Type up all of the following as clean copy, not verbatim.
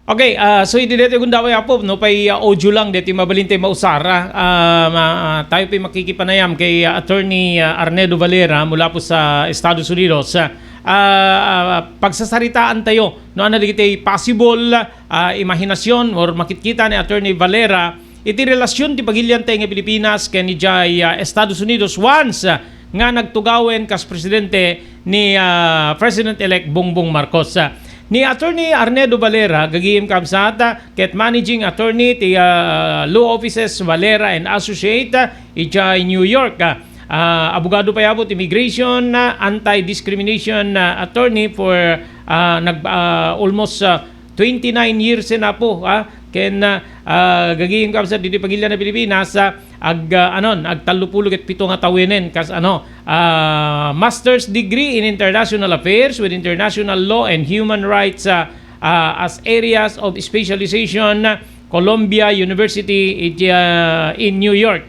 Okay, so hindi dito kung daway apo, no, pay audio lang dito mabalinte mausara. Tayo pay makikipanayam kay Attorney Arnedo Valera mula po sa Estados Unidos. Pagsasaritaan tayo, no, ano dito possible imahinasyon or makikita ni Attorney Valera iti relasyon ti pagilyan tayo ng Pilipinas kay ni Estados Unidos once nga nagtugawen kas presidente ni President-elect Bongbong Marcos. Ni Attorney Arnedo Valera, gagihim kamsata, ket Managing Attorney ti Law Offices Valera and Associate, ija New York. Abogado pa yabot, Immigration, Anti-Discrimination Attorney for almost 29 years na po. Ken gagihim kamsat dito pagilyan na Pilipinas, agtalupulog at 7 nga tawenen kas master's degree in international affairs with international law and human rights as areas of specialization, Columbia University in New York.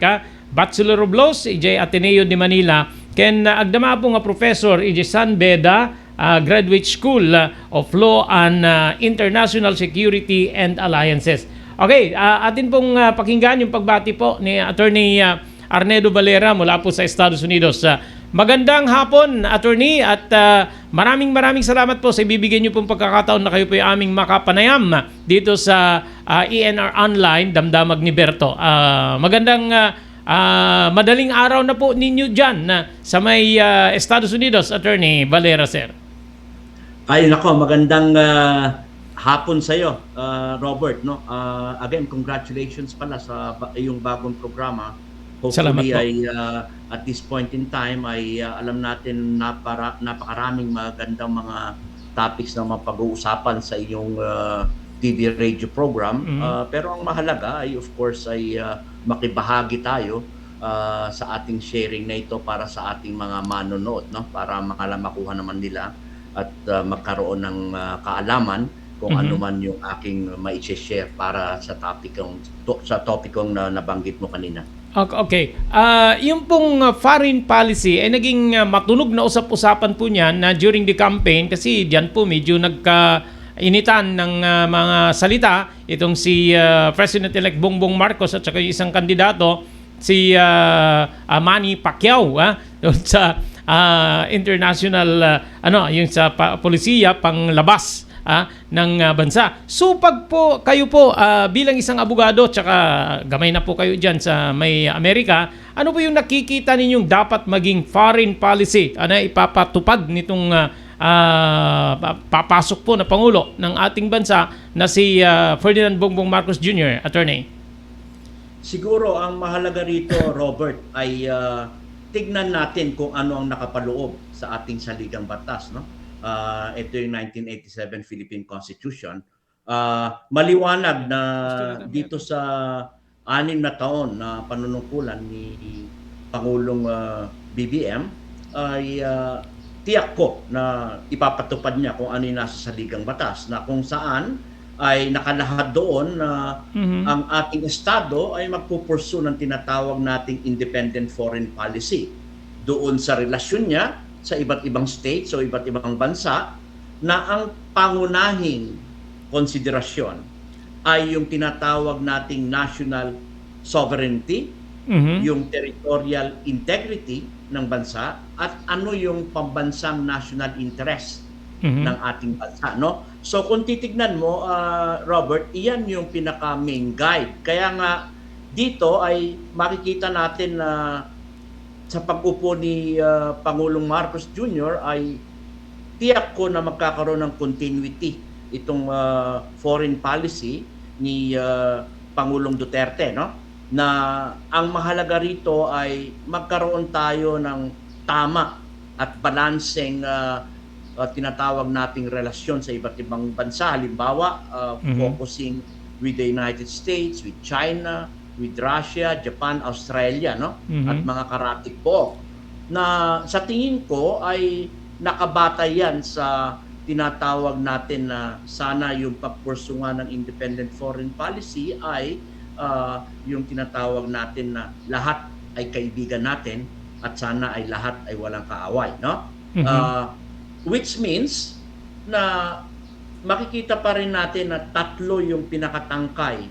Bachelor of Laws Ateneo de Manila, ken agdama po nga professor San Beda Graduate School of Law and International Security and Alliances. Okay, atin pong pakinggan yung pagbati po ni Attorney Arnedo Valera mula po sa Estados Unidos. Magandang hapon, Attorney, at maraming salamat po sa ibibigay niyo pong pagkakataon na kayo po yung aming makapanayam dito sa ENR Online, Damdamag ni Berto. Magandang madaling araw na po ninyo dyan sa may Estados Unidos, Attorney Valera, sir. Ay nako, magandang hapon sa iyo, Robert, no. Again, congratulations pala sa iyong bagong programa. Hopefully ay at this point in time ay alam natin napakaraming magandang mga topics na mapag-uusapan sa iyong TV radio program. Pero ang mahalaga ay of course ay makibahagi tayo sa ating sharing na ito para sa ating mga manonood, no, para makuha naman nila at magkaroon ng kaalaman kung ano man yung aking mai-share para sa topikong na nabanggit mo kanina. Okay. Yung pong foreign policy ay naging matunog na usap-usapan po niyan na during the campaign kasi diyan po medyo nagkainitan ng mga salita itong si President-elect Bongbong Marcos at saka yung isang kandidato si Manny Pacquiao doon sa international yung sa polisiya panglabas ng bansa. So pag po kayo po bilang isang abogado tsaka gamay na po kayo diyan sa may Amerika, ano po yung nakikita ninyong dapat maging foreign policy ipapatupad nitong papasok po na pangulo ng ating bansa na si Ferdinand Bongbong Marcos Jr., Attorney? Siguro ang mahalaga rito, Robert, ay tignan natin kung ano ang nakapaloob sa ating saligang batas, no? Ito yung 1987 Philippine Constitution. Maliwanag na dito sa 6 na taon na panunungkulan ni Pangulong BBM ay tiyak ko na ipapatupad niya kung ano yung nasa saligang batas, na kung saan ay nakalahad doon na ang ating estado ay magpupursu ng tinatawag nating independent foreign policy doon sa relasyon niya sa iba't ibang states o iba't ibang bansa, na ang pangunahing konsiderasyon ay yung tinatawag nating national sovereignty, yung territorial integrity ng bansa, at ano yung pambansang national interest ng ating bansa, no? So kung titignan mo, Robert, iyan yung pinaka main guide. Kaya nga dito ay makikita natin na sa pag-upo ni Pangulong Marcos Jr. ay tiyak ko na magkakaroon ng continuity itong foreign policy ni Pangulong Duterte, no? Na ang mahalaga rito ay magkaroon tayo ng tama at balanseng tinatawag nating relasyon sa iba't ibang bansa. Halimbawa, focusing with the United States, with China, with Russia, Japan, Australia, no? At mga karatikbo na sa tingin ko ay nakabatay yan sa tinatawag natin na sana yung pagpursungan ng independent foreign policy ay yung tinatawag natin na lahat ay kaibigan natin at sana ay lahat ay walang kaaway, no? Which means na makikita pa rin natin na tatlo yung pinakatangkay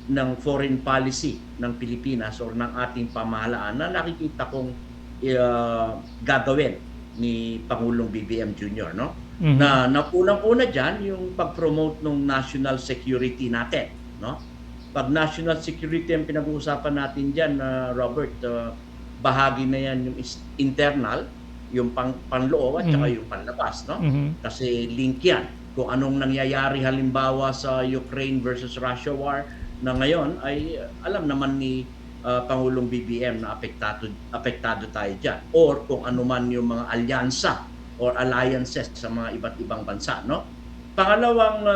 ng foreign policy ng Pilipinas or ng ating pamahalaan na nakikita kong gagawin ni Pangulong BBM Jr., no? Mhm. Na unang-una diyan yung pag-promote ng national security natin, no? Pag national security ang pinag-uusapan natin diyan, Robert, bahagi na yan yung internal, yung panloob at saka yung panlabas, no? Mhm. Kasi link yan. Kung anong nangyayari halimbawa sa Ukraine versus Russia war na ngayon ay alam naman ni Pangulong BBM na apektado tayo diyan, or kung ano man yung mga alyansa or alliances sa mga iba't ibang bansa, no? Pangalawang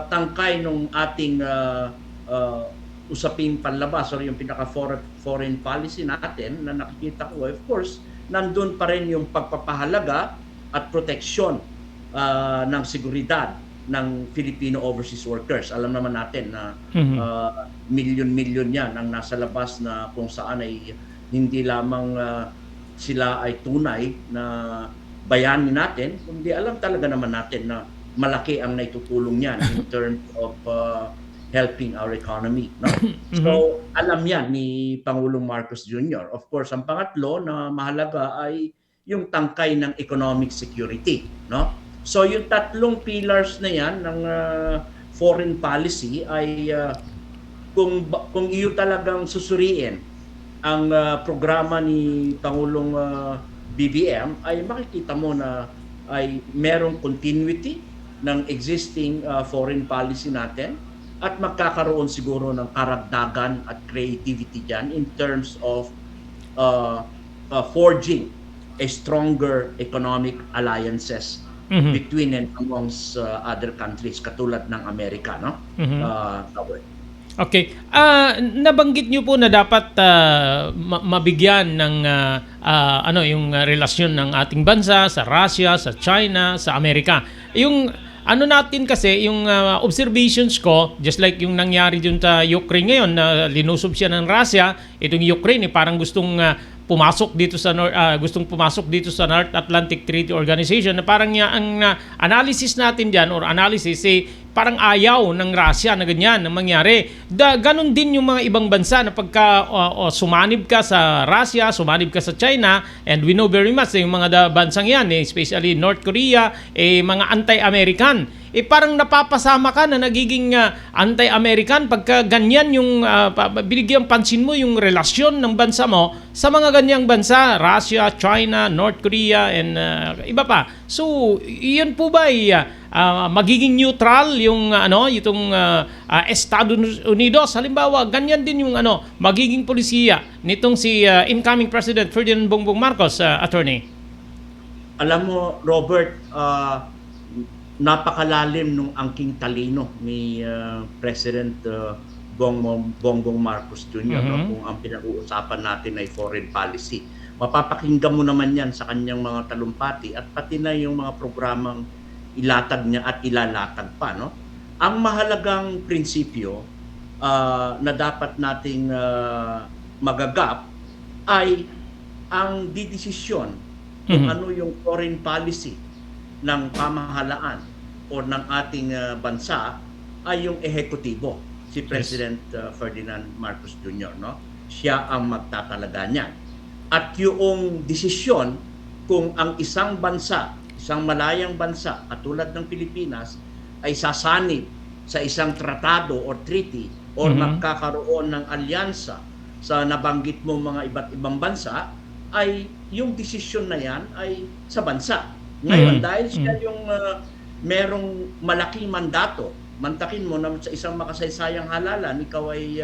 tangkay nung ating usaping panlabas or yung pinaka foreign policy natin na nakikita ko, of course, nandun pa rin yung pagpapahalaga at proteksyon ng seguridad ng Filipino overseas workers. Alam naman natin na milyon-milyon yan ang nasa labas na kung saan ay hindi lamang sila ay tunay na bayani natin, kundi alam talaga naman natin na malaki ang naitutulong yan in terms of helping our economy, no? So, alam yan ni Pangulong Marcos Jr. Of course, ang pangatlo na mahalaga ay yung tangkay ng economic security, no? So, yung tatlong pillars na yan ng foreign policy ay kung iyo talagang susuriin ang programa ni Pangulong BBM, ay makikita mo na ay merong continuity ng existing foreign policy natin at magkakaroon siguro ng karagdagan at creativity dyan in terms of forging a stronger economic alliances between and amongst other countries katulad ng Amerika, no? Okay. Nabanggit niyo po na dapat mabigyan ng yung relasyon ng ating bansa sa Russia, sa China, sa Amerika. Yung ano natin kasi, yung observations ko, just like yung nangyari dun sa Ukraine ngayon, na linusob siya ng Russia, itong Ukraine parang gustong pumasok dito sa North Atlantic Treaty Organization, na parang ang analysis natin diyan or analysis parang ayaw ng Russia na ganyan ang mangyari. Ganon din yung mga ibang bansa na pagka sumanib ka sa Russia, sumanib ka sa China, and we know very much yung mga bansang yan, especially North Korea, mga anti-American. Parang napapasama ka na nagiging anti-American pagka ganyan yung binigyan pansin mo yung relasyon ng bansa mo sa mga ganyang bansa, Russia, China, North Korea, and iba pa. So, iyon po ba magiging neutral yung itong Estados Unidos? Halimbawa, ganyan din yung magiging polisiya nitong si incoming President Ferdinand Bongbong Marcos, attorney. Alam mo, Robert, napakalalim nung angking talino ni President Bongbong Marcos Jr. No? Kung ang pinag-uusapan natin ay foreign policy. Mapapakinggan mo naman yan sa kanyang mga talumpati at pati na yung mga programang ilatag niya at ilalatag pa, no? Ang mahalagang prinsipyo na dapat nating magagap ay ang didesisyon kung ano yung foreign policy ng pamahalaan o ng ating bansa ay yung ehekutibo, si President Ferdinand Marcos Jr., no? Siya ang magtatalaga niyan. At yung desisyon kung ang isang bansa, isang malayang bansa katulad ng Pilipinas ay sasanib sa isang tratado or treaty or magkakaroon ng alyansa sa nabanggit mo mga iba't ibang bansa, ay yung desisyon na yan ay sa bansa. Ngayon, dahil siya yung merong malaking mandato, mantakin mo na sa isang makasaysayang halalan, ikaw ay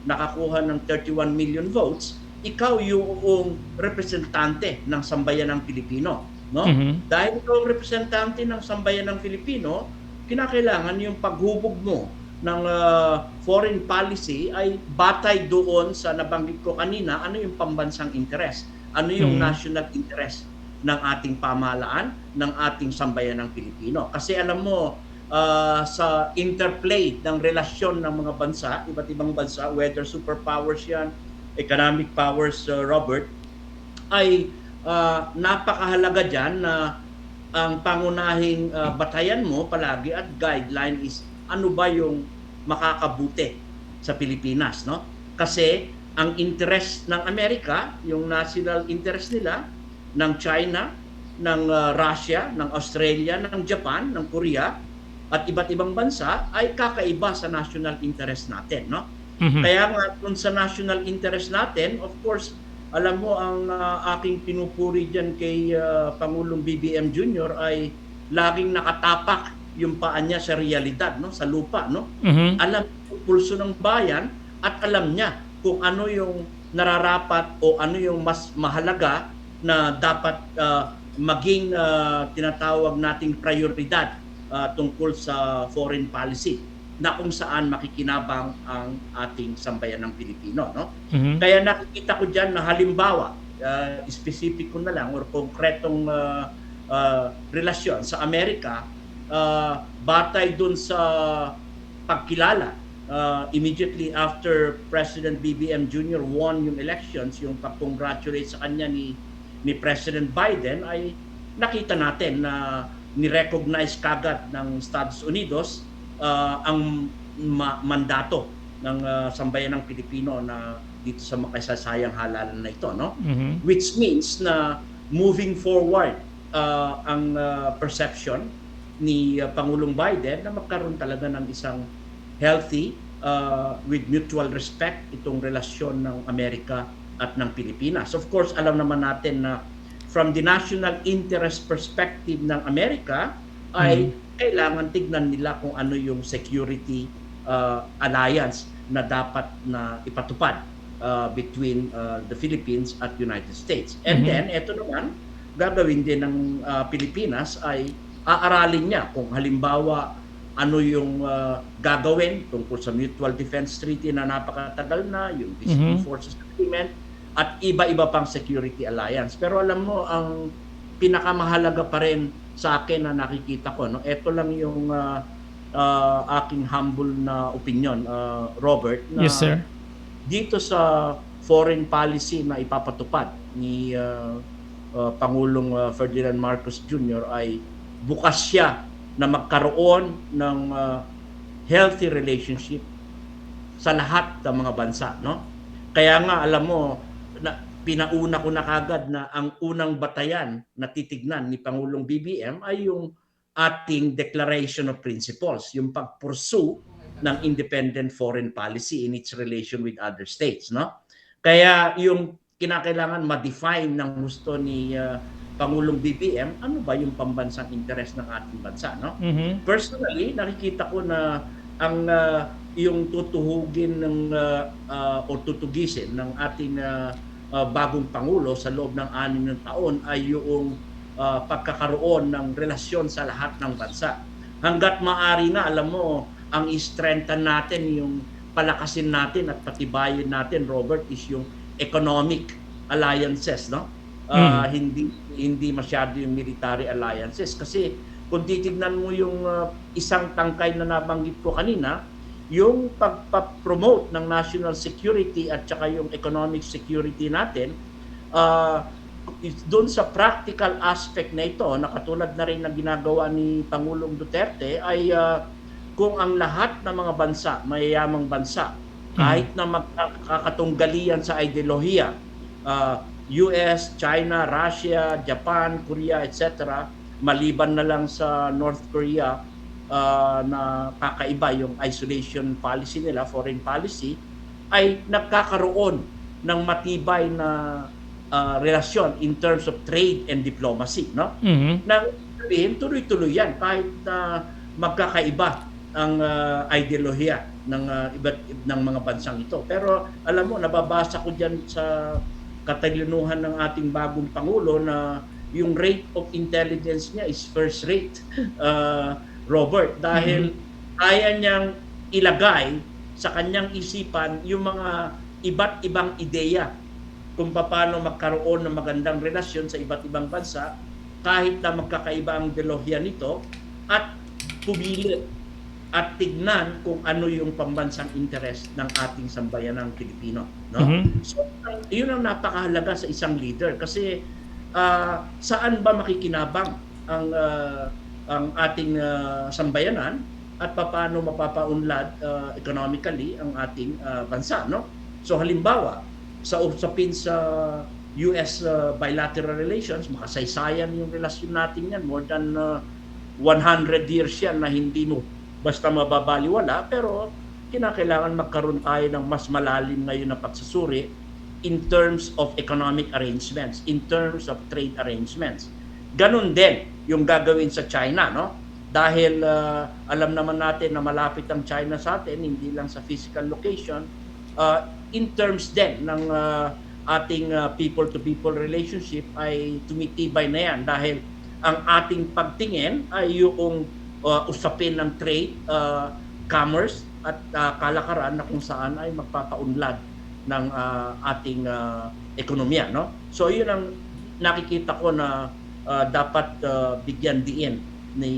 nakakuha ng 31 million votes, ikaw yung representante ng sambayanang Pilipino, no? Dahil ikaw ang representante ng sambayanang Pilipino, kinakailangan yung paghubog mo ng foreign policy ay batay doon sa nabanggit ko kanina, ano yung pambansang interes, ano yung national interest ng ating pamahalaan, ng ating sambayanang Pilipino. Kasi alam mo, sa interplay ng relasyon ng mga bansa, iba't ibang bansa, whether superpowers yan, economic powers, Robert, ay napakahalaga dyan na ang pangunahing batayan mo palagi at guideline is ano ba yung makakabuti sa Pilipinas, no? Kasi ang interest ng Amerika, yung national interest nila, ng China, ng Russia, ng Australia, ng Japan, ng Korea, at iba't ibang bansa ay kakaiba sa national interest natin, no? Mhm. Kaya nga kung sa national interest natin, of course, alam mo ang aking pinupuri diyan kay Pangulong BBM Jr. ay laging nakatapak yung paa niya sa realidad, no, sa lupa, no. Mhm. Alam yung pulso ng bayan at alam niya kung ano yung nararapat o ano yung mas mahalaga na dapat maging tinatawag nating prioridad tungkol sa foreign policy na kung saan makikinabang ang ating sambayanang Pilipino, no? Mhm. Kaya nakikita ko diyan na halimbawa, specific ko na lang or konkretong relasyon sa Amerika, batay dun sa pagkilala immediately after President BBM Jr. won yung elections, yung pag-congratulate sa kanya ni President Biden, ay nakita natin na ni-recognize kagad ng Estados Unidos ang mandato ng sambayanang Pilipino na dito sa makasaysayang halalan na ito, no? Mhm. Which means na moving forward ang perception ni Pangulong Biden na magkaroon talaga ng isang healthy with mutual respect itong relasyon ng Amerika at ng Pilipinas. Of course, alam naman natin na from the national interest perspective ng Amerika ay kailangan tignan nila kung ano yung security alliance na dapat na ipatupad between the Philippines at United States. And Mhm. then, eto naman, gagawin din ng Pilipinas ay aaralin niya kung halimbawa ano yung gagawin tungkol sa Mutual Defense Treaty na napakatagal na, yung Visiting Forces Agreement, at iba-iba pang security alliance. Pero alam mo, ang pinakamahalaga pa rin sa akin na nakikita ko, no, ito lang yung aking humble na opinion, Robert, na Yes, sir. dito sa foreign policy na ipapatupad ni Pangulong Ferdinand Marcos Jr. ay bukas siya na magkaroon ng healthy relationship sa lahat ng mga bansa, no? Kaya nga alam mo, pinauna ko na kagad na ang unang batayan na titignan ni Pangulong BBM ay yung ating Declaration of Principles, yung pag-pursue ng independent foreign policy in its relation with other states, no? Kaya yung kinakailangan ma-define ng gusto ni Pangulong BBM, ano ba yung pambansang interes ng ating bansa, no? Mhm. Personally, nakikita ko na ang yung tutuhugin ng o tutugisin ng ating bagong Pangulo sa loob ng 6 na taon ay yung pagkakaroon ng relasyon sa lahat ng bansa. Hanggat maaari nga, alam mo, ang i-strengthen natin, yung palakasin natin at patibayin natin, Robert, is yung economic alliances, no? Hindi masyado yung military alliances. Kasi kung titignan mo yung isang tangkay na nabanggit ko kanina, yung pagpa-promote ng national security at saka yung economic security natin, doon sa practical aspect na ito, na katulad na rin ng ginagawa ni Pangulong Duterte, ay kung ang lahat ng mga bansa, mayayamang bansa, kahit na magkakatunggalian sa ideolohiya, US, China, Russia, Japan, Korea, etc., maliban na lang sa North Korea, na kakaiba yung isolation policy nila, foreign policy, ay nagkakaroon ng matibay na relasyon in terms of trade and diplomacy, no? Mhm. Na sabihin, tuloy-tuloy yan kahit na magkakaiba ang ideolohiya ng mga bansang ito. Pero alam mo, nababasa ko diyan sa katalinuhan ng ating bagong Pangulo na yung rate of intelligence niya is first rate, Robert, dahil kaya niyang ilagay sa kanyang isipan yung mga iba't ibang ideya kung paano magkaroon ng magandang relasyon sa iba't ibang bansa kahit na magkakaiba ang ideolohiya nito, at pumili at tignan kung ano yung pambansang interes ng ating sambayanang Pilipino, no? So yun ang napakahalaga sa isang leader, kasi saan ba makikinabang ang ating sambayanan at paano mapapaunlad economically ang ating bansa, no? So halimbawa, sa usapin sa US bilateral relations, makasaysayan yung relasyon natin yan. More than 100 years yan na hindi mo basta mababaliwala, pero kinakailangan magkaroon tayo ng mas malalim ngayon na pagsusuri in terms of economic arrangements, in terms of trade arrangements. Ganun din yung gagawin sa China, no? Dahil alam naman natin na malapit ang China sa atin, hindi lang sa physical location, in terms din ng ating people-to-people relationship ay tumitibay na yan dahil ang ating pagtingin ay yung usapin ng trade, commerce at kalakaran na kung saan ay magpapaunlad ng ating ekonomiya, no? So yun ang nakikita ko na dapat bigyan diin ni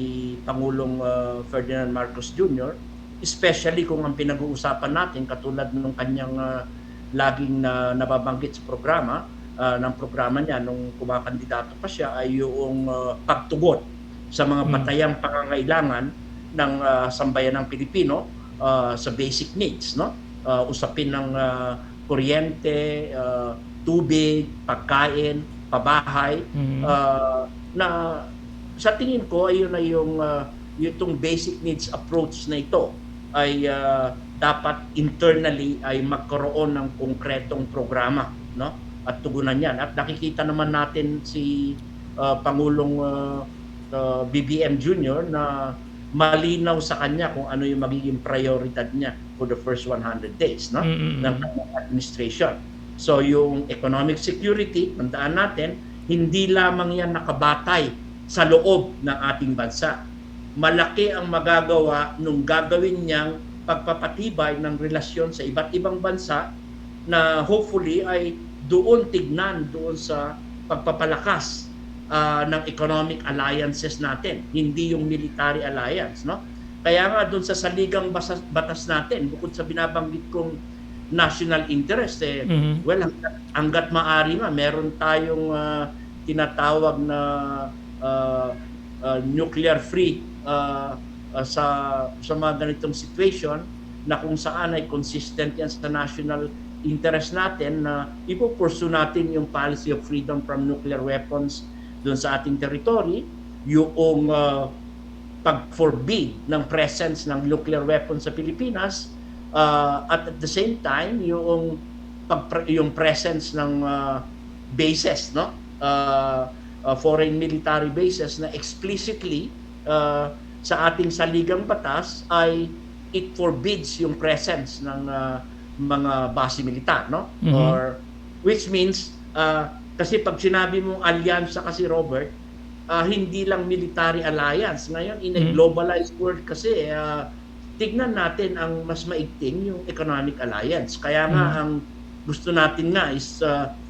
Pangulong Ferdinand Marcos Jr., especially kung ang pinag-uusapan natin katulad ng kanyang laging nababanggit sa programa ng programa niya nung kumakandidato pa siya ay yung pagtugon sa mga batayang pangangailangan ng sambayanang Pilipino sa basic needs, no? Usapin ng kuryente, tubig, pagkain, pabahay, na sa tingin ko ayun na yung basic needs approach na ito ay dapat internally ay magkaroon ng konkretong programa, no? At tugunan yan. At nakikita naman natin si Pangulong BBM Jr. na malinaw sa kanya kung ano yung magiging prioridad niya for the first 100 days, no? Ng administration. So yung economic security, tandaan natin, hindi lamang yan nakabatay sa loob ng ating bansa. Malaki ang magagawa nung gagawin niyang pagpapatibay ng relasyon sa iba't ibang bansa na hopefully ay doon tignan doon sa pagpapalakas ng economic alliances natin, hindi yung military alliance, no? Kaya nga doon sa saligang batas natin, bukod sa binabanggit kong national interest, well, hanggat maaari nga, meron tayong tinatawag na nuclear-free sa mga ganitong situation na kung saan ay consistent yan sa national interest natin na ipupursu natin yung policy of freedom from nuclear weapons doon sa ating territory, yung pag-forbid ng presence ng nuclear weapons sa Pilipinas, at the same time yung presence ng bases, no? Foreign military bases na explicitly sa ating saligang batas ay it forbids yung presence ng mga base militar, no? Or which means kasi pag sinabi mong alyansa kasi, Robert, hindi lang military alliance. Ngayon in a globalized world kasi tignan natin ang mas maigting yung economic alliance. Kaya nga ang gusto natin nga is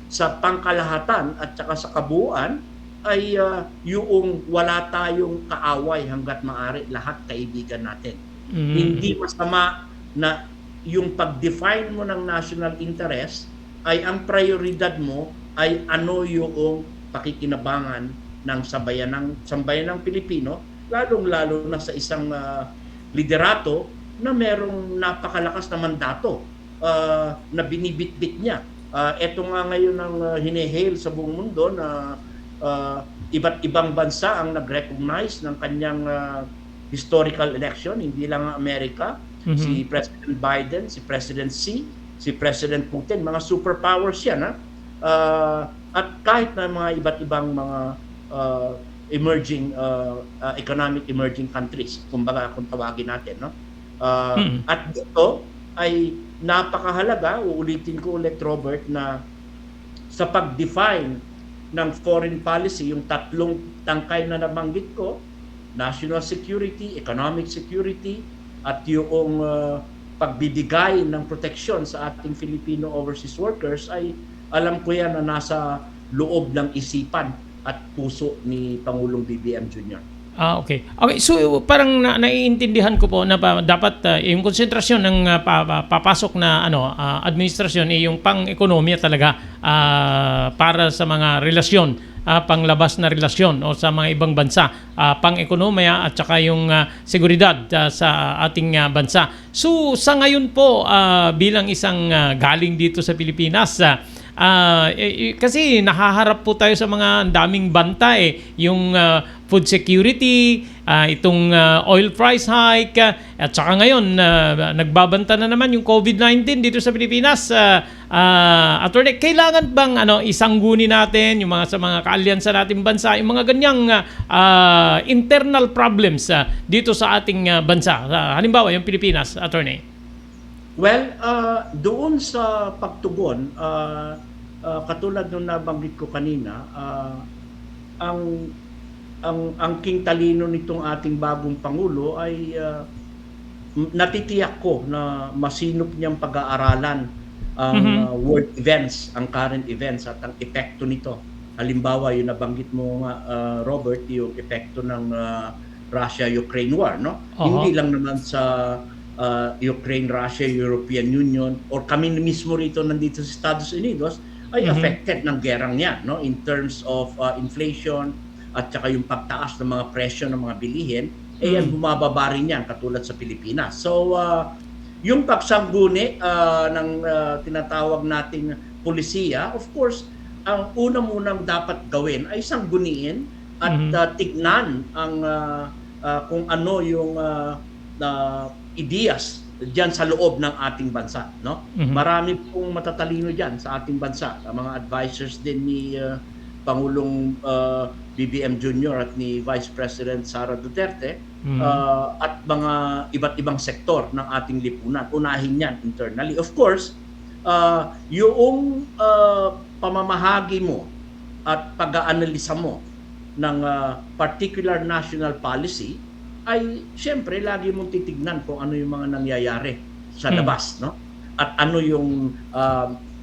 sa pangkalahatan at saka sa kabuuan ay yung wala tayong kaaway hanggat maaari, lahat kaibigan natin. Hindi masama na yung pag-define mo ng national interest ay ang prioridad mo ay ano yung pakikinabangan ng sambayanang Pilipino, lalong-lalo na sa isang liderato na merong napakalakas na mandato na binibitbit niya. Ito nga ngayon ang hine-hail sa buong mundo na iba't ibang bansa ang nag-recognize ng kanyang historical election, hindi lang ang Amerika, si President Biden, si President Xi, si President Putin, mga superpowers yan, ha? At kahit na mga iba't ibang mga emerging economic emerging countries, kumbaga kung tawagin natin, no? At ito ay napakahalaga, uulitin ko ulit, Robert, na sa pag-define ng foreign policy, yung tatlong tangkay na nabanggit ko, national security, economic security, at yung pagbibigay ng proteksyon sa ating Filipino overseas workers ay alam ko yan na nasa loob ng isipan at puso ni Pangulong BBM Jr. Okay. Okay, so parang naiintindihan ko po na dapat yung konsentrasyon ng papasok na administrasyon yung pang-ekonomiya talaga para sa mga relasyon panglabas na relasyon o sa mga ibang bansa, pang-ekonomiya at saka yung seguridad sa ating bansa. So sa ngayon po, bilang isang galing dito sa Pilipinas, kasi nahaharap po tayo sa mga daming banta yung food security, itong oil price hike, at saka ngayon nagbabanta na naman yung COVID-19 dito sa Pilipinas. Attorney, kailangan bang isangguni natin yung sa mga kaalyansa nating bansa, yung mga ganyang internal problems dito sa ating bansa? Halimbawa, yung Pilipinas, Attorney. Well, doon sa pagtugon, katulad nung nabanggit ko kanina, ang king talino nitong ating bagong Pangulo ay natitiyak ko na masinop niyang pag-aaralan ang world events, ang current events at ang epekto nito. Halimbawa, yung nabanggit mo nga, Robert, yung epekto ng Russia-Ukraine war, no? Hindi lang naman sa Ukraine, Russia, European Union, or kami mismo rito nandito sa Estados Unidos, ay affected ng gerang yan, no? In terms of inflation at saka yung pagtaas ng mga presyo ng mga bilihin, yan bumababa rin yan katulad sa Pilipinas. So yung pagsangguni ng tinatawag nating pulisiya, of course, ang una munang dapat gawin ay sangguniin at tignan ang kung ano yung ideas diyan sa loob ng ating bansa, no? Marami pong matatalino diyan sa ating bansa, ang mga advisors din ni Pangulong BBM Jr. at ni Vice President Sara Duterte, at mga iba't ibang sektor ng ating lipunan. Unahin yan internally. Of course, yung pamamahagi mo at pag-aanalisa mo ng particular national policy ay siyempre lagi mong titignan kung ano yung mga nangyayari sa labas, no? At ano yung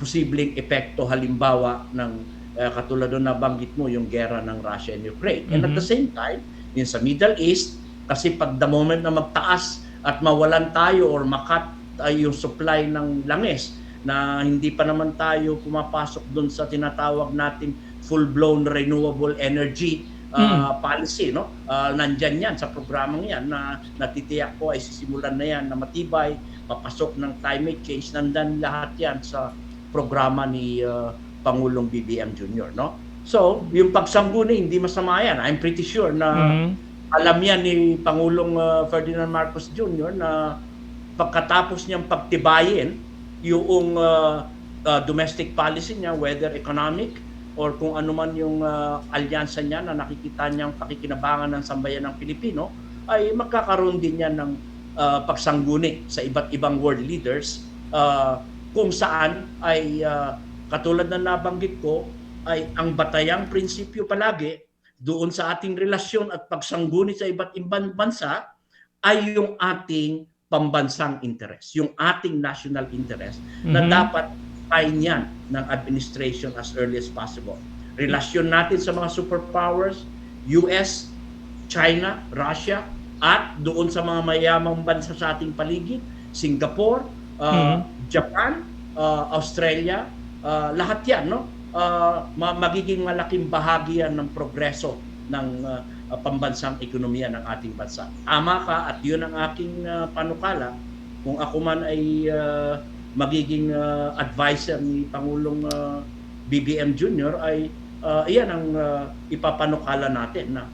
posibleng epekto halimbawa ng katulad doon nabanggit mo yung gera ng Russia and Ukraine. And at the same time, yun sa Middle East, kasi pag the moment na magtaas at mawalan tayo or makat yung supply ng langis na hindi pa naman tayo pumapasok doon sa tinatawag nating full-blown renewable energy policy, no? Nandyan yan sa programang yan na natitiyak ko ay sisimulan na yan na matibay, papasok ng climate change, nandan lahat yan sa programa ni Pangulong BBM Jr., no? So, yung pagsangguni, hindi masama yan. I'm pretty sure na alam yan ni Pangulong Ferdinand Marcos Jr. na pagkatapos niyang pagtibayin yung domestic policy niya, whether economic or kung ano man yung alyansa niya na nakikita niyang pakikinabangan ng sambayan ng Pilipino, ay magkakaroon din yan ng pagsangguni sa iba't ibang world leaders kung saan ay katulad na nabanggit ko ay ang batayang prinsipyo palagi doon sa ating relasyon at pagsangguni sa iba't ibang bansa ay yung ating pambansang interes, yung ating national interest na dapat kain yan ng administration as early as possible. Relasyon natin sa mga superpowers, US, China, Russia, at doon sa mga mayamang bansa sa ating paligid, Singapore, Japan, Australia, lahat yan, no? Magiging malaking bahagi yan ng progreso ng pambansang ekonomiya ng ating bansa. Tama ka at yun ang aking panukala. Kung ako man ay magiging advisor ni Pangulong BBM Jr. ay iyan ang ipapanukala natin na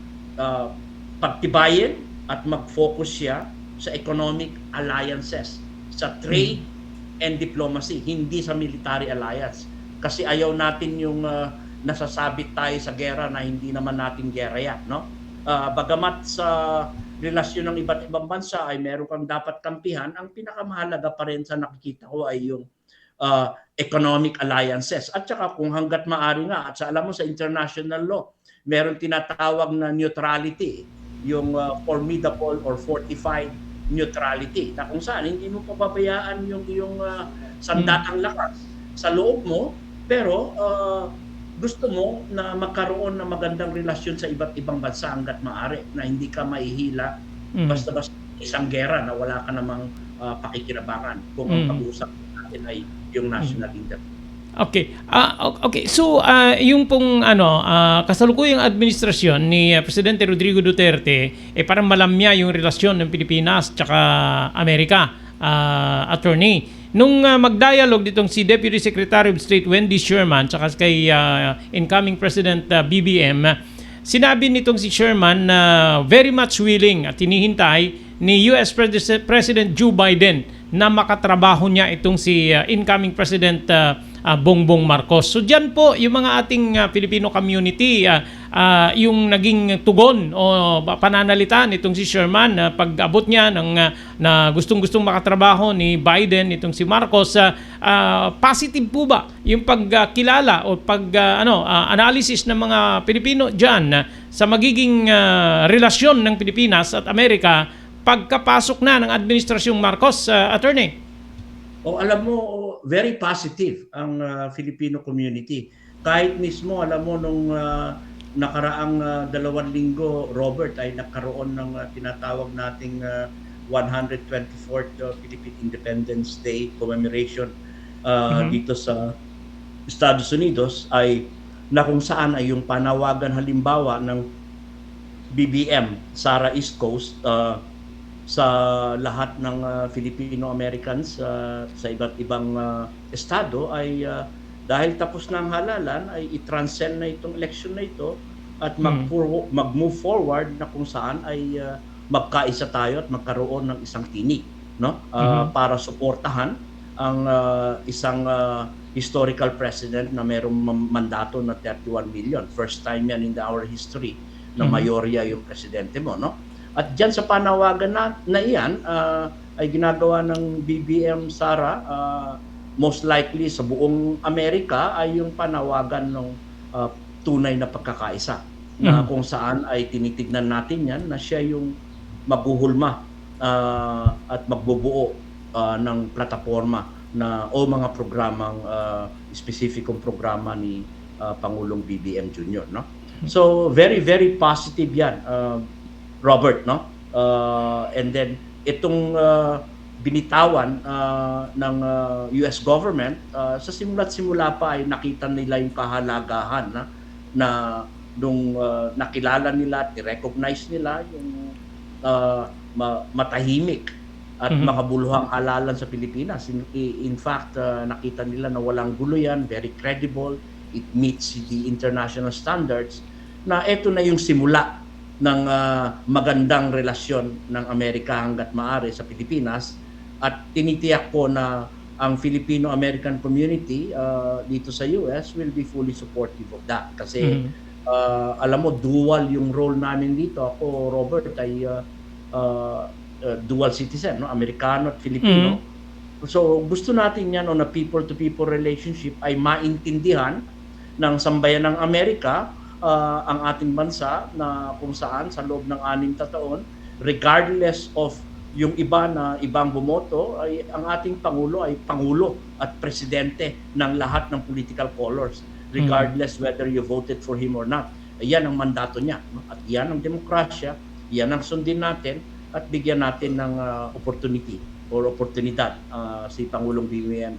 pagtibayin at mag-focus siya sa economic alliances, sa trade and diplomacy, hindi sa military alliance. Kasi ayaw natin yung nasasabit tayo sa gera na hindi naman natin gera yan, no? Bagamat sa relasyon ng iba't ibang bansa ay meron kang dapat kampihan, ang pinakamahalaga pa rin sa nakikita ko ay yung economic alliances. At saka kung hanggat maaari nga, at sa alam mo sa international law, meron tinatawag na neutrality, yung formidable or fortified neutrality, na kung saan hindi mo pababayaan yung sandatang lakas sa loob mo, pero gusto mo na magkaroon ng magandang relasyon sa iba't ibang bansa hanggat maaari, na hindi ka mahihila basta-basta isang gera na wala ka namang pakikinabangan kung ang pag-uusap natin ay yung national interest. Okay. Okay. So, yung pong kasalukuyang administrasyon ni Presidente Rodrigo Duterte, parang malamya yung relasyon ng Pilipinas tsaka Amerika, attorney. Nung mag-dialogue ditong si Deputy Secretary of State Wendy Sherman tsaka kay incoming President BBM, sinabi nitong si Sherman na very much willing at hinihintay ni US President Joe Biden na makatrabaho niya itong si incoming President Bongbong Marcos. So diyan po yung mga ating Filipino community, yung naging tugon o pananalita nitong si Sherman na pag-abot niya na gustong-gustong makatrabaho ni Biden itong si Marcos, positive po ba yung pagkilala o analysis ng mga Pilipino diyan sa magiging relasyon ng Pilipinas at Amerika pagkapasok na ng administrasyong Marcos, attorney? Alam mo, very positive ang Filipino community. Kahit mismo, alam mo, nung nakaraang 2 linggo, Robert, ay nagkaroon ng tinatawag nating 124th Philippine Independence Day commemoration dito sa Estados Unidos, ay na kung saan ay yung panawagan halimbawa ng BBM, Sara East Coast, sa lahat ng Filipino-Americans sa iba't ibang estado ay dahil tapos na ang halalan ay i-transcend na itong election na ito at mag-move forward na kung saan ay magkaisa tayo at magkaroon ng isang tinig, no? Para suportahan ang isang historical president na mayroong mandato na 31 million. First time yan in our history na mayorya yung presidente mo, no? At dyan sa panawagan na iyan, ay ginagawa ng BBM, Sara, most likely sa buong Amerika ay yung panawagan ng tunay na pagkakaisa. Na kung saan ay tinitignan natin yan na siya yung maghuhulma at magbubuo ng plataforma o mga programang, spesifikong programa ni Pangulong BBM Jr., no? So, very, very positive yan, Robert, no? And then itong binitawan ng US government, sa simula't simula pa ay nakita nila yung kahalagahan na nung nakilala nila at i-recognize nila yung matahimik at makabuluhang halalan sa Pilipinas. In fact, nakita nila na walang gulo yan, very credible, it meets the international standards, na ito na yung simula ng magandang relasyon ng Amerika hanggat maaari sa Pilipinas, at tinitiyak ko na ang Filipino-American community dito sa US will be fully supportive of that. Kasi alam mo, dual yung role namin dito. Ako, Robert, ay dual citizen, no? Amerikano at Filipino. So gusto natin yan on a people-to-people relationship ay maintindihan ng sambayan ng Amerika ang ating bansa, na kung saan sa loob ng 6 na taon, regardless of yung iba na ibang bumoto, ay ang ating Pangulo ay Pangulo at Presidente ng lahat ng political colors, regardless whether you voted for him or not. Yan ang mandato niya, no? At yan ang demokrasya, yan ang sundin natin at bigyan natin ng oportunidad si Pangulong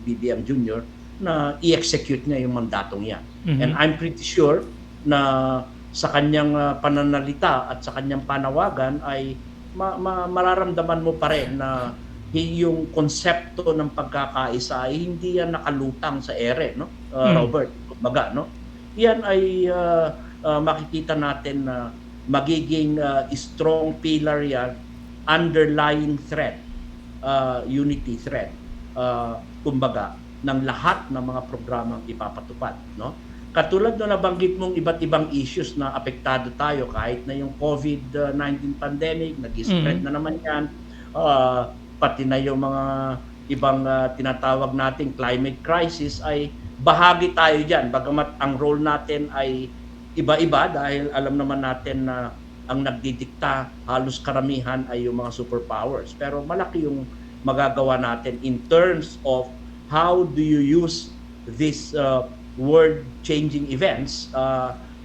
BBM Jr. na i-execute niya yung mandatong yan. And I'm pretty sure na sa kanyang pananalita at sa kanyang panawagan ay mararamdaman mo pa rin na yung konsepto ng pagkakaisa ay hindi yan nakalutang sa ere, no? Robert, kumbaga, no? Yan ay makikita natin na magiging strong pillar yan, underlying thread, unity thread, kumbaga, ng lahat ng mga programang ipapatupad, no? Katulad na nabanggit mong iba't ibang issues na apektado tayo, kahit na yung COVID-19 pandemic, nag-spread na naman yan, pati na yung mga ibang tinatawag nating climate crisis, ay bahagi tayo dyan. Bagamat ang role natin ay iba-iba, dahil alam naman natin na ang nagdidikta halos karamihan ay yung mga superpowers. Pero malaki yung magagawa natin in terms of how do you use this world-changing events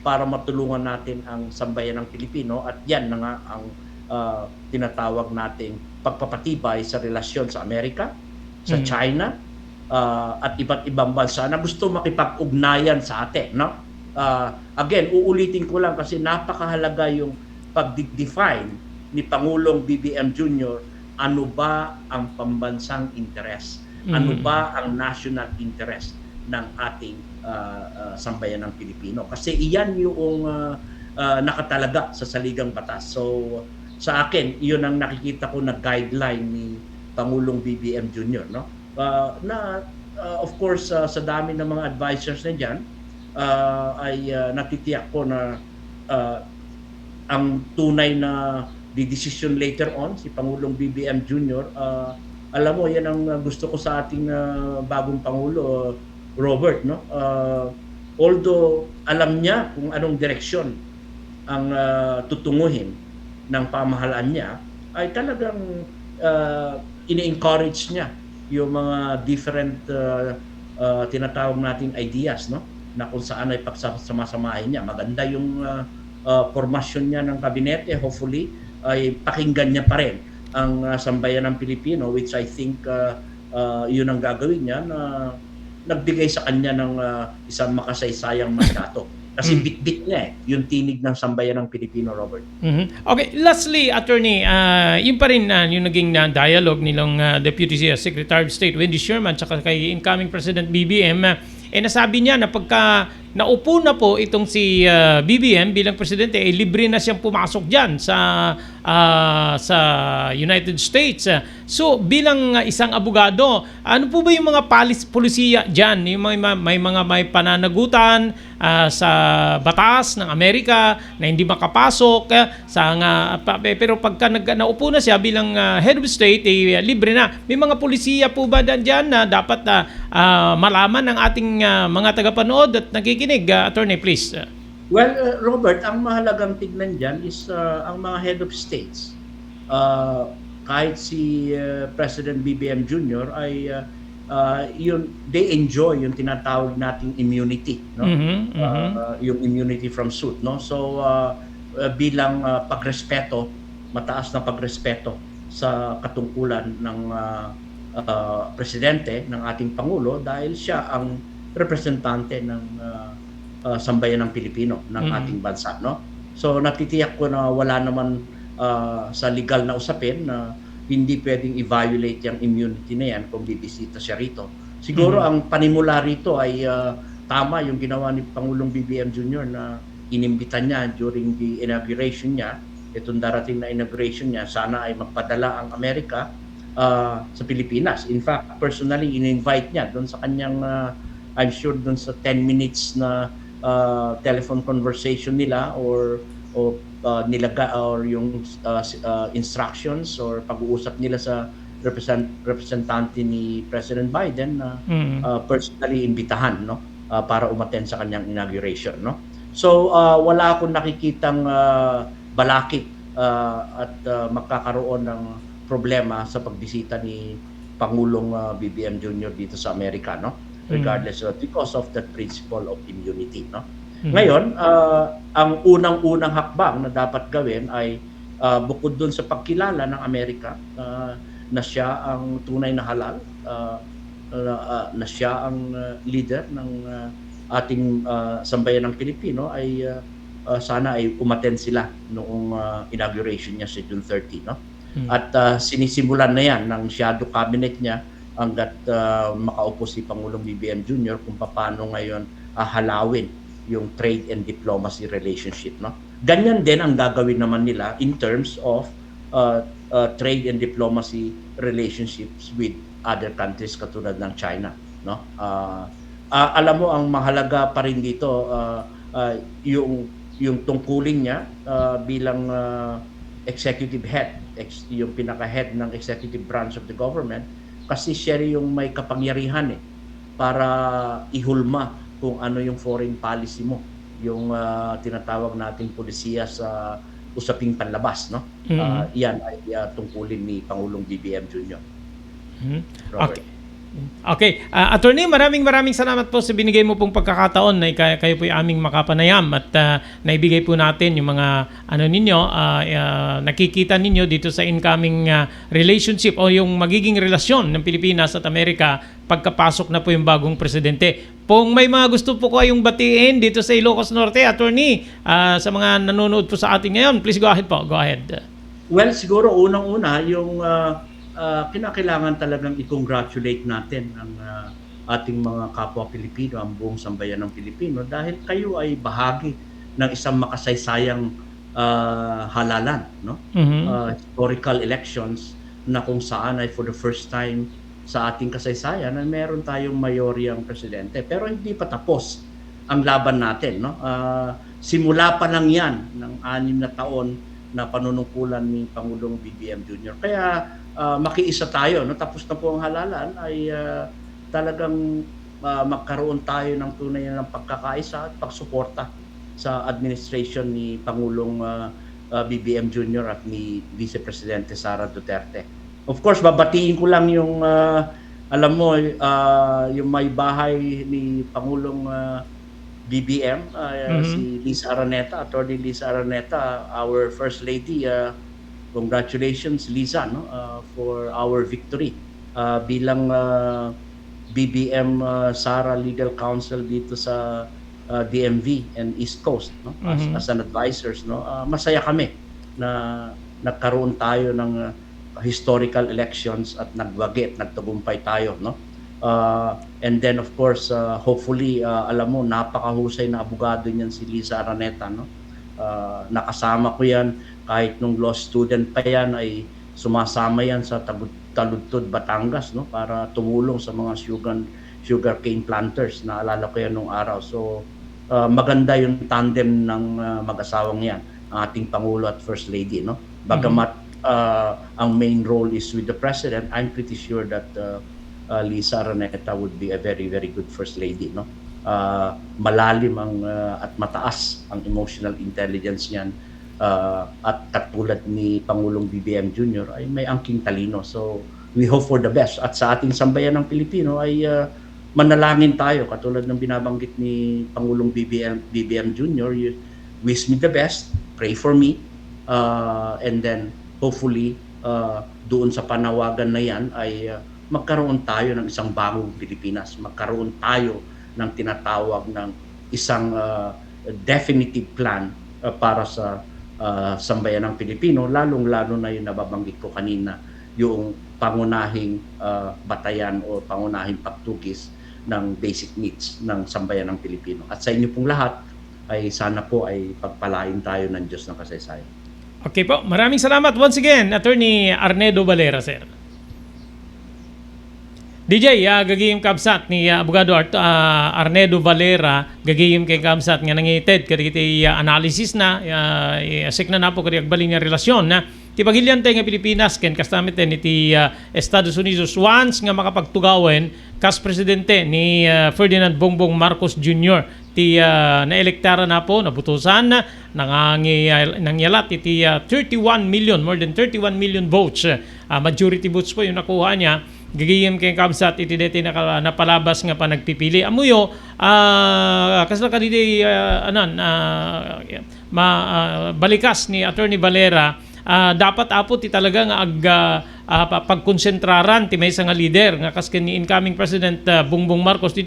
para matulungan natin ang sambayan ng Pilipino, at yan na nga ang tinatawag nating pagpapatibay sa relasyon sa Amerika, sa China, at iba't ibang bansa na gusto makipag-ugnayan sa atin, no? Again, uulitin ko lang kasi napakahalaga yung pag-define ni Pangulong BBM Jr. ano ba ang pambansang interes, ano ba ang national interest ng ating sambayanang Pilipino. Kasi iyan yung nakatalaga sa saligang batas. So sa akin, iyon ang nakikita ko na guideline ni Pangulong BBM Jr. No? Of course sa dami ng mga advisors na diyan ay natitiyak ko na ang tunay na decision later on si Pangulong BBM Jr. Alam mo, yan ang gusto ko sa ating bagong Pangulo, Robert, no? Although alam niya kung anong direksyon ang tutunguhin ng pamahalaan niya, ay talagang ini-encourage niya yung mga different tinatawag nating ideas, no? Na kung saan ay pagsama-samahin niya. Maganda yung formasyon niya ng kabinete. Hopefully ay pakinggan niya pa rin ang sambayanang Pilipino, which I think yun ang gagawin niya, na nagbigay sa kanya ng isang makasaysayang mandato. Kasi bit-bit niya yung tinig ng sambayanang Pilipino, Robert. Okay, lastly, Attorney, yun pa rin yung naging dialogue nilang Deputy Secretary of State Wendy Sherman tsaka kay incoming President BBM, nasabi niya na pagka naupo na po itong si BBM bilang presidente, libre na siyang pumasok dyan sa United States. So bilang isang abogado, ano po ba yung mga polisiya dyan? Yung may pananagutan sa batas ng Amerika na hindi makapasok pero pagka naupo na siya bilang head of state, libre na. May mga polisiya po ba dyan na dapat malaman ng ating mga tagapanood at nakikinig? Attorney, please. Well, Robert, ang mahalagang tignan dyan is ang mga head of states. Kahit si President BBM Jr. ay they enjoy yung tinatawag nating immunity, no? Yung immunity from suit, no? So bilang pagrespeto, mataas na pagrespeto sa katungkulan ng presidente ng ating pangulo, dahil siya ang representante ng sambayanang Pilipino ng ating bansa, no? So natitiyak ko na wala naman sa legal na usapin na hindi pwedeng i-violate yung immunity na yan kung bibisita siya rito. Siguro ang panimula rito ay tama yung ginawa ni Pangulong BBM Jr. na inimbitan niya during the inauguration niya, itong darating na inauguration niya, sana ay magpadala ang Amerika sa Pilipinas. In fact, personally, in-invite niya doon sa kanyang I'm sure doon sa 10 minutes na telephone conversation nila or yung instructions or pag-uusap nila sa representante ni President Biden na personally imbitahan, no, para umattend sa kanyang inauguration, no. So wala akong nakikitang balakid at magkakaroon ng problema sa pagbisita ni Pangulong BBM Jr. dito sa Amerika, no, regardless because of the principle of immunity, no. Ngayon, ang unang-unang hakbang na dapat gawin ay bukod doon sa pagkilala ng Amerika na siya ang tunay na halal, na siya ang leader ng ating sambayanang Pilipino, ay sana ay umattend sila noong inauguration niya sa June 30, no? At sinisimulan na yan ng shadow cabinet niya hanggat makaupo si Pangulong BBM Jr. kung paano ngayon halawin yung trade and diplomacy relationship, no? Ganyan din ang gagawin naman nila in terms of trade and diplomacy relationships with other countries katulad ng China, no? Alam mo, ang mahalaga pa rin dito yung tungkulin niya bilang executive head, yung pinaka-head ng executive branch of the government, kasi siya yung may kapangyarihan para ihulma kung ano yung foreign policy mo, yung tinatawag nating polisiya sa usaping panlabas, no? Iyan ay tungkulin ni Pangulong BBM Jr. Okay. Okay. Attorney, maraming salamat po sa binigay mo pong pagkakataon na kayo po yung aming makapanayam at naibigay po natin yung mga ninyo, nakikita ninyo dito sa incoming relationship o yung magiging relasyon ng Pilipinas at Amerika pagkapasok na po yung bagong presidente. Kung may mga gusto po kayong batiin dito sa Ilocos Norte, Attorney, sa mga nanonood po sa atin ngayon, please go ahead po. Go ahead. Well, siguro unang-una yung kinakailangan talagang i-congratulate natin ang ating mga kapwa Pilipino, ang buong sambayan ng Pilipino dahil kayo ay bahagi ng isang makasaysayang halalan, no? Historical elections na kung saan ay for the first time sa ating kasaysayan na meron tayong mayoryang presidente. Pero hindi pa tapos ang laban natin, no? Simula pa lang 'yan ng 6 na taon na panunungkulan ni Pangulong BBM Jr. Kaya makiisa tayo, no? Tapos na po ang halalan ay talagang magkaroon tayo ng tunay na pagkakaisa at pagsuporta sa administration ni Pangulong BBM Jr. at ni Vice Presidente Sara Duterte. Of course, babatiin ko lang yung alam mo yung may bahay ni Pangulong BBM, si Liza Araneta, Attorney Liza Araneta, our First Lady. Congratulations, Liza, no, for our victory bilang BBM Sara Legal Counsel dito sa DMV and East Coast, no, as an advisors, no. Masaya kami na nagkaroon tayo ng historical elections at nagwagi at nagtagumpay tayo, no. And then of course, hopefully, alam mo, napakahusay na abogado niyan si Liza Araneta, no. Nakasama ko yan kahit nung law student pa yan, ay sumasama yan sa Taludtod, Batangas, no, para tumulong sa mga sugarcane planters. Naalala ko yan nung araw. So maganda yung tandem ng mag-asawang yan, ang ating Pangulo at First Lady, no. Bagamat ang main role is with the President, I'm pretty sure that Liza Araneta would be a very, very good First Lady, no. Malalim ang at mataas ang emotional intelligence niyan, at katulad ni Pangulong BBM Jr. ay may angking talino. So we hope for the best, at sa ating sambayan ng Pilipino ay manalangin tayo katulad ng binabanggit ni Pangulong BBM Jr. You wish me the best, pray for me, and then hopefully doon sa panawagan na yan ay magkaroon tayo ng isang bagong Pilipinas, magkaroon tayo ng tinatawag ng isang definitive plan para sa sambayan ng Pilipino, lalong-lalo na yung nababanggit ko kanina, yung pangunahing batayan o pangunahing pagtugis ng basic needs ng sambayan ng Pilipino. At sa inyo pong lahat, ay sana po ay pagpalain tayo ng Diyos ng kasaysayan. Okay po, maraming salamat once again, Attorney Arnedo Valera, sir. DJ, gagayim kabsat ni Abogado Arnedo Valera, gagayim kay kabsat nga nangited kadi analysis na asik na po kadi agbalin nga relasyon na ti pagilyan tayo nga Pilipinas ken kastamit iti Estados Unidos once nga makapagtugawen kas presidente ni Ferdinand Bongbong Marcos Jr. ti naelektara na po, nabutusan na nangyalat iti 31 million, more than 31 million votes. Majority votes po yung nakuha niya. Gagayim kay kabsat iti deti napalabas nga pa nagpipili amuyo kasla kadidi balikas ni Attorney Valera, dapat apo ti talaga nga pagkonsentraran ti maysa nga leader nga kas ni incoming President Bongbong Marcos ti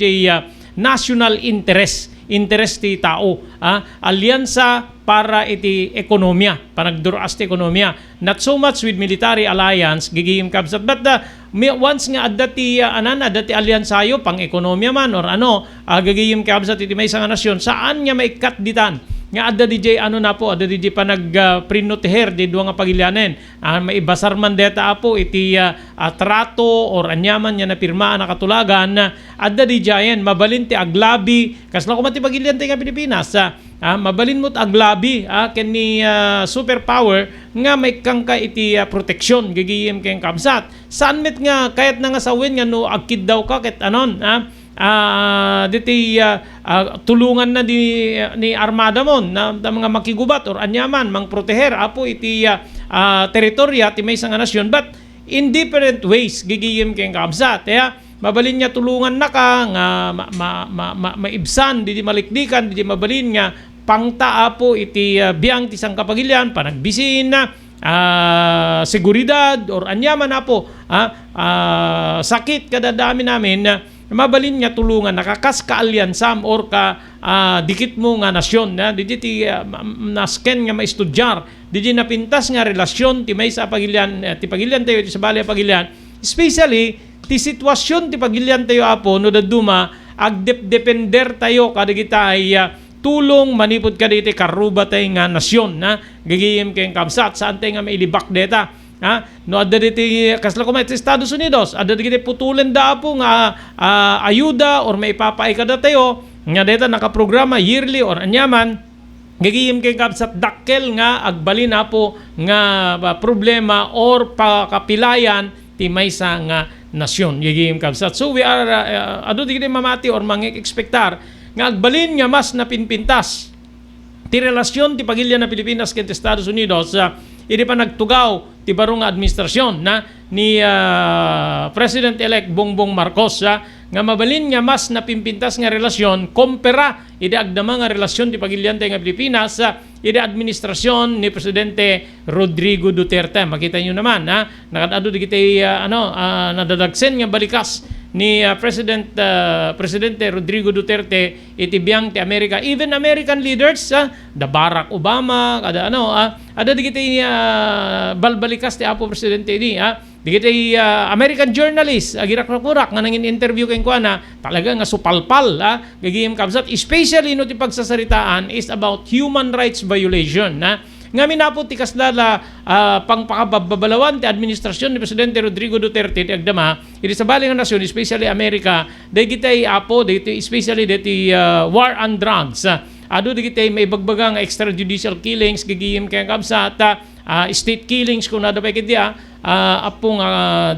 national interest ti tao, alyansa para iti ekonomiya, panagduras ti ekonomiya, not so much with military alliance gigiyim kabsat, but once nga adati adati alyansayo pang ekonomiya man or gagiyim kabsat iti maysa nga nasyon, saan nga maikat ditan nga adda DJ adda DJ panag prinoteher di duwa nga pagilyanen, maibasar man deta apo iti trato or anyaman nya na pirmaan na katulagan, adda DJ yan mabalin ti aglabi kasla ko mati pagilyan ti nga Pilipinas, mabalin mo't aglabi ken ni superpower nga may kangka iti proteksyon gagiyim kay kabsat, saan met nga kayat na nga sawin nga no agkid daw ka ket diti tulungan na ni armada mon na mga makigubat or anyaman mang proteher apo iti teritorya ti maysa nga nasyon, but in different ways gigiyim kay kabsat. mabalin niya tulungan na ka nga maibsan, di malikdikan, di mabalin nga pangtaa po iti biyang ti sang kapagilyan, panagbisin na seguridad or anyaman na po sakit kadadami namin mabalin niya tulungan nakakas ka alyansam or ka dikit mo nga nasyon na di nasken nga maistudyar di napintas nga relasyon ti may sa pagilyan ti pagilyan tayo ti sa bali pagilyan especially ti sitwasyon ti pagilyan tayo apo no daduma agdepender tayo kadigita ay tulong manipod ka dito karuba tayo nga nasyon na gagiyim kayong kabsat saan tayo nga mailibak deta no adda dito kasla ko sa Estados Unidos adda dito putulen da po nga ayuda or may papaay ka da tayo nga deta nakaprograma yearly or anyaman gagiyim kayong kabsat dakkel nga agbalin na po nga problema or pakapilayan ti maysa nga nasyon gagiyim kabsat so we are adda dito mamati or mangekspektar nga agbalin nga mas napinpintas ti relasyon ti pagilya na Pilipinas ken Estados Unidos idi pa nagtugaw ti baro nga administrasyon na ni President-elect Bongbong Marcos nga mabalin nga mas napimpintas nga relasyon kompara idi agdama nga relasyon ti pagilyan nga Pilipinas idi administrasyon ni Presidente Rodrigo Duterte makita niyo naman nakadado di kita nadadagsen nga balikas ni Presidente Rodrigo Duterte itibiyang ti Amerika even American leaders da Barack Obama kada ada di kita balbalikas ti apo presidente di di kita American journalist agirak-kurak nga nangin interview kay kuana talaga nga supalpal gagiyem kabsat especially no ti pagsasaritaan is about human rights violation nga minapot ti kasdala pangpakababalawan ti administrasyon ni Presidente Rodrigo Duterte ti agdama iti sa bali nga nasyon especially Amerika day kitay apo day especially day war on drugs adu day kitay may bagbaga nga extrajudicial killings gigiyim kay kabsat state killings kung nada pa kitiya apong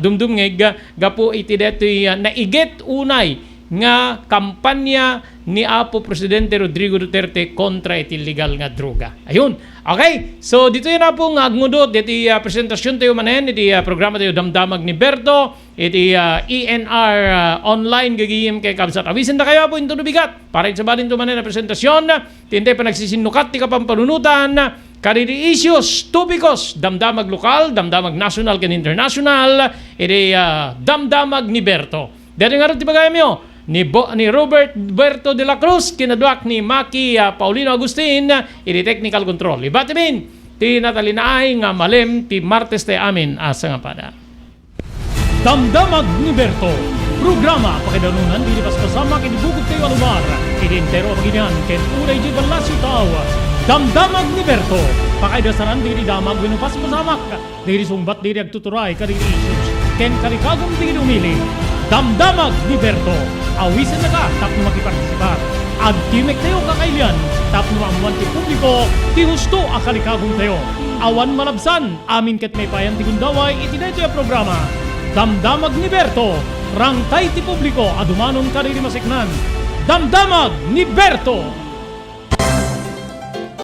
dumdumngeg gapo iti detoy naiget unay nga kampanya ni Apo Presidente Rodrigo Duterte kontra iti illegal nga droga. Ayun. Okay. So dito yun na po nga agngudot iti presentasyon tayo manen iti programa tayo Damdamag ni Berto iti ENR online gagiyim kay kabsat. Awisin na kayo po into bigat para sa balin to manen na presentasyon tintay pa nagsisinukat ti kapampanunutan kariri issues tubikos damdamag lokal, damdamag national ken international iti Damdamag ni Berto. Dito nga rin ti bagay mo ni Robert Berto de la Cruz kinaduak ni Maki Paulino Agustin iti technical control ibatimin ti natalinaay nga malem ti Martes te amin asa nga pada Damdamag ni Berto programa pakidanunan dili paspasama kinibugod kayo alubar iti entero paginyan ken unay di balasyo tao Damdamag ni Berto pakaidasaran dili damag wenno paspasamak dili sumbat dili agtuturay kadiri issues ken kalikagom dili umili Damdamag ni Berto awisan na ka tapno makipartisipat agtimek tayo kakailian tapno maamuan ti publiko ti husto akalikagong tayo awan malabsan amin ket may payan ti gundaway iti daytoy programa Damdamag ni Berto rangkay ti publiko adumanon kariri masiknan Damdamag ni Berto